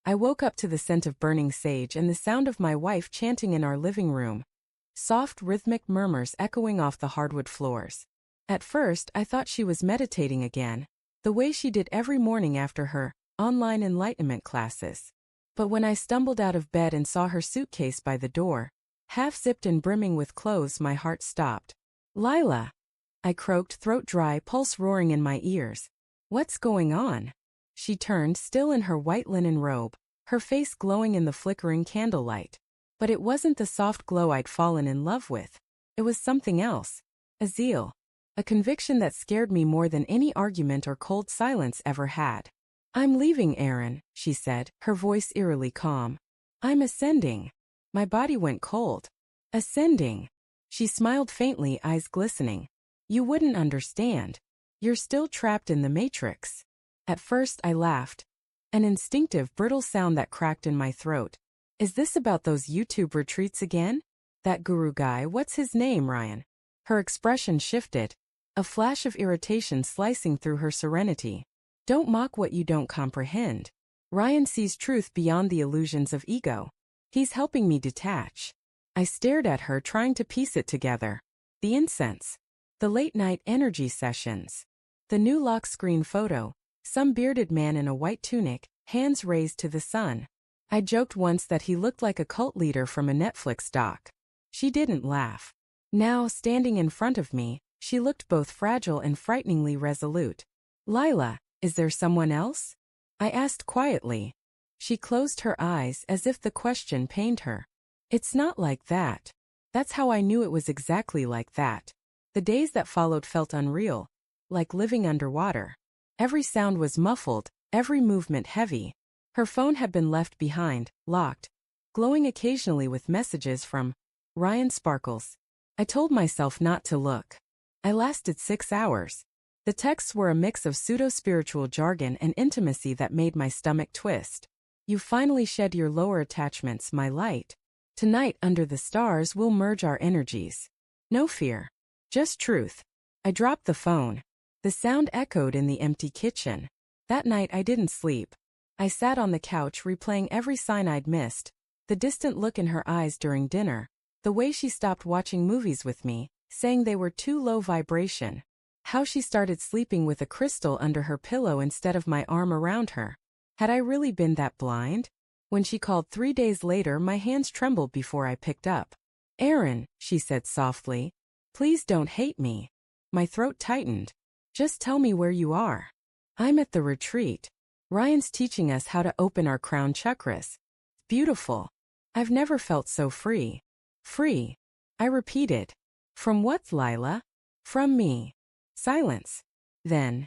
I woke up to the scent of burning sage and the sound of my wife chanting in our living room. Soft rhythmic murmurs echoing off the hardwood floors. At first, I thought she was meditating again, the way she did every morning after her online enlightenment classes. But when I stumbled out of bed and saw her suitcase by the door, half-zipped and brimming with clothes, my heart stopped. "Lila!" I croaked, throat dry, pulse roaring in my ears. "What's going on?" She turned, still in her white linen robe, her face glowing in the flickering candlelight. But it wasn't the soft glow I'd fallen in love with. It was something else. A zeal. A conviction that scared me more than any argument or cold silence ever had. "I'm leaving, Aaron," she said, her voice eerily calm. "I'm ascending." My body went cold. "Ascending?" She smiled faintly, eyes glistening. "You wouldn't understand. You're still trapped in the matrix." At first I laughed. An instinctive, brittle sound that cracked in my throat. "Is this about those YouTube retreats again? That guru guy, what's his name, Ryan?" Her expression shifted, a flash of irritation slicing through her serenity. "Don't mock what you don't comprehend. Ryan sees truth beyond the illusions of ego. He's helping me detach." I stared at her, trying to piece it together. The incense. The late-night energy sessions. The new lock screen photo. Some bearded man in a white tunic, hands raised to the sun. I joked once that he looked like a cult leader from a Netflix doc. She didn't laugh. Now, standing in front of me, she looked both fragile and frighteningly resolute. "Lila, is there someone else?" I asked quietly. She closed her eyes as if the question pained her. "It's not like that." That's how I knew it was exactly like that. The days that followed felt unreal, like living underwater. Every sound was muffled, every movement heavy. Her phone had been left behind, locked, glowing occasionally with messages from Ryan Sparkles. I told myself not to look. I lasted 6 hours. The texts were a mix of pseudo-spiritual jargon and intimacy that made my stomach twist. "You finally shed your lower attachments, my light. Tonight under the stars we'll merge our energies. No fear. Just truth." I dropped the phone. The sound echoed in the empty kitchen. That night I didn't sleep. I sat on the couch replaying every sign I'd missed, the distant look in her eyes during dinner, the way she stopped watching movies with me, saying they were too low vibration, how she started sleeping with a crystal under her pillow instead of my arm around her. Had I really been that blind? When she called 3 days later, my hands trembled before I picked up. "Aaron," she said softly, "please don't hate me." My throat tightened. "Just tell me where you are." "I'm at the retreat. Ryan's teaching us how to open our crown chakras. Beautiful. I've never felt so free." "Free?" I repeated. "From what, Lila?" "From me." Silence. Then,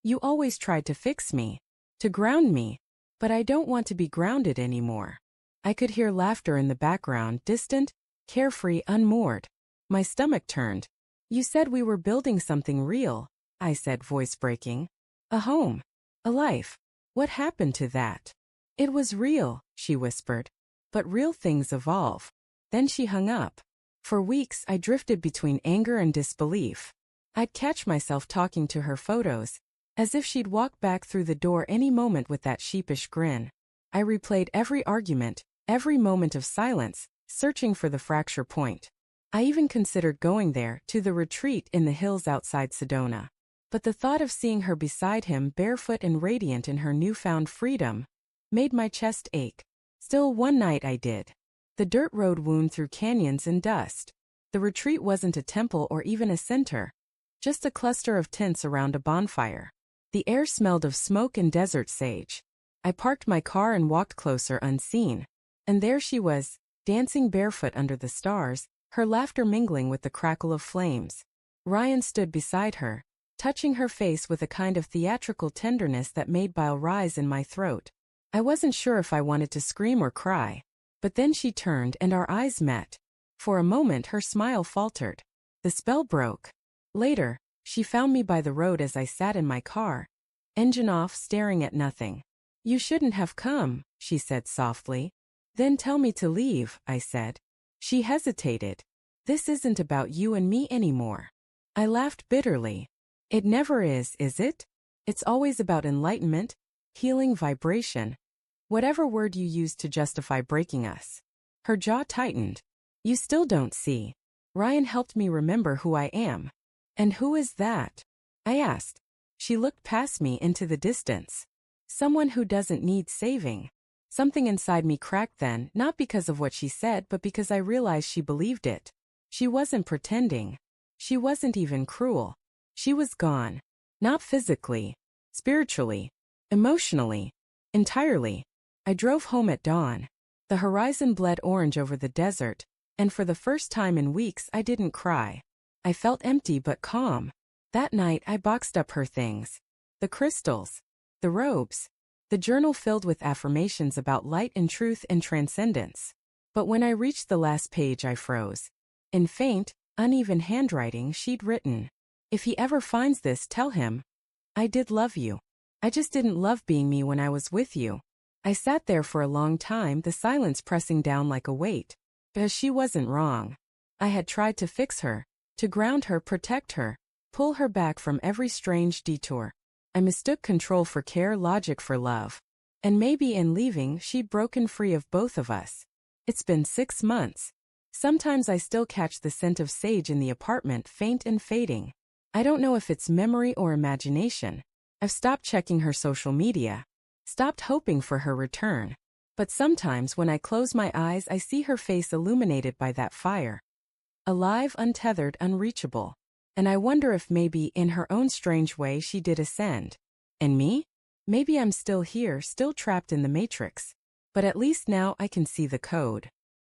"You always tried to fix me, to ground me, but I don't want to be grounded anymore." I could hear laughter in the background, distant, carefree, unmoored. My stomach turned. "You said we were building something real," I said, voice breaking. "A home. A life. What happened to that?" "It was real," she whispered. "But real things evolve." Then she hung up. For weeks I drifted between anger and disbelief. I'd catch myself talking to her photos, as if she'd walk back through the door any moment with that sheepish grin. I replayed every argument, every moment of silence, searching for the fracture point. I even considered going there, to the retreat in the hills outside Sedona. But the thought of seeing her beside him, barefoot and radiant in her newfound freedom, made my chest ache. Still, one night I did. The dirt road wound through canyons and dust. The retreat wasn't a temple or even a center, just a cluster of tents around a bonfire. The air smelled of smoke and desert sage. I parked my car and walked closer unseen. And there she was, dancing barefoot under the stars, her laughter mingling with the crackle of flames. Ryan stood beside her, touching her face with a kind of theatrical tenderness that made bile rise in my throat. I wasn't sure if I wanted to scream or cry. But then she turned and our eyes met. For a moment her smile faltered. The spell broke. Later, she found me by the road as I sat in my car, engine off, staring at nothing. "You shouldn't have come," she said softly. "Then tell me to leave," I said. She hesitated. "This isn't about you and me anymore." I laughed bitterly. "It never is it? It's always about enlightenment, healing, vibration." Whatever word you used to justify breaking us. Her jaw tightened. You still don't see. Ryan helped me remember who I am. And who is that? I asked. She looked past me into the distance. Someone who doesn't need saving. Something inside me cracked then, not because of what she said, but because I realized she believed it. She wasn't pretending. She wasn't even cruel. She was gone. Not physically, spiritually, emotionally, entirely. I drove home at dawn. The horizon bled orange over the desert, and for the first time in weeks I didn't cry. I felt empty but calm. That night I boxed up her things. The crystals. The robes. The journal filled with affirmations about light and truth and transcendence. But when I reached the last page I froze. In faint, uneven handwriting she'd written, "If he ever finds this, tell him. I did love you. I just didn't love being me when I was with you." I sat there for a long time, the silence pressing down like a weight. Because she wasn't wrong. I had tried to fix her, to ground her, protect her, pull her back from every strange detour. I mistook control for care, logic for love. And maybe in leaving, she'd broken free of both of us. It's been 6 months. Sometimes I still catch the scent of sage in the apartment, faint and fading. I don't know if it's memory or imagination. I've stopped checking her social media. Stopped hoping for her return. But sometimes when I close my eyes I see her face illuminated by that fire. Alive, untethered, unreachable. And I wonder if maybe in her own strange way she did ascend. And me? Maybe I'm still here, still trapped in the matrix. But at least now I can see the code.